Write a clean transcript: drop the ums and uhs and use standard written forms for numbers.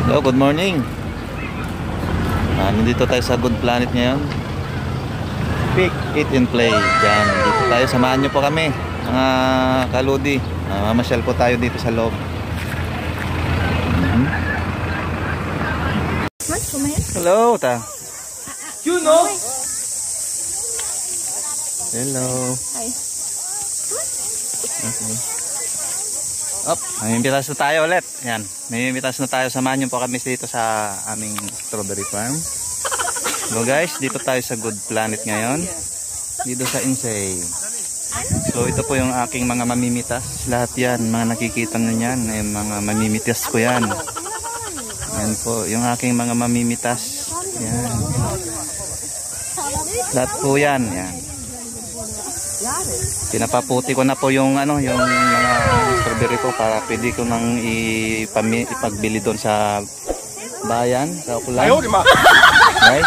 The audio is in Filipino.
Hello, good morning. Nandito tayo sa Good Planet ngayon. Pick, eat and play. Diyan, dito tayo. Samahan nyo po kami, mga kaludi. Mamasyal po tayo dito sa loob. Hello, ta. You know? Hello. Hi. Okay. Op, may imbitas na tayo ulit. Yan, may imbitas na tayo. Samahan nyo po kami dito sa aming strawberry farm. Hello guys, dito tayo sa Good Planet ngayon. Dito sa Insay. So ito po yung aking mga mamimitas. Lahat yan, mga nakikita nyo yan. Yung mga mamimitas ko yan. Yan po, yung aking mga mamimitas. Yan. Lahat po yan. Yan. Pinapaputi ko na po yung ano, yung mga strawberry ko para pwede ko nang ipagbili doon sa bayan, sa Okulan. Guys.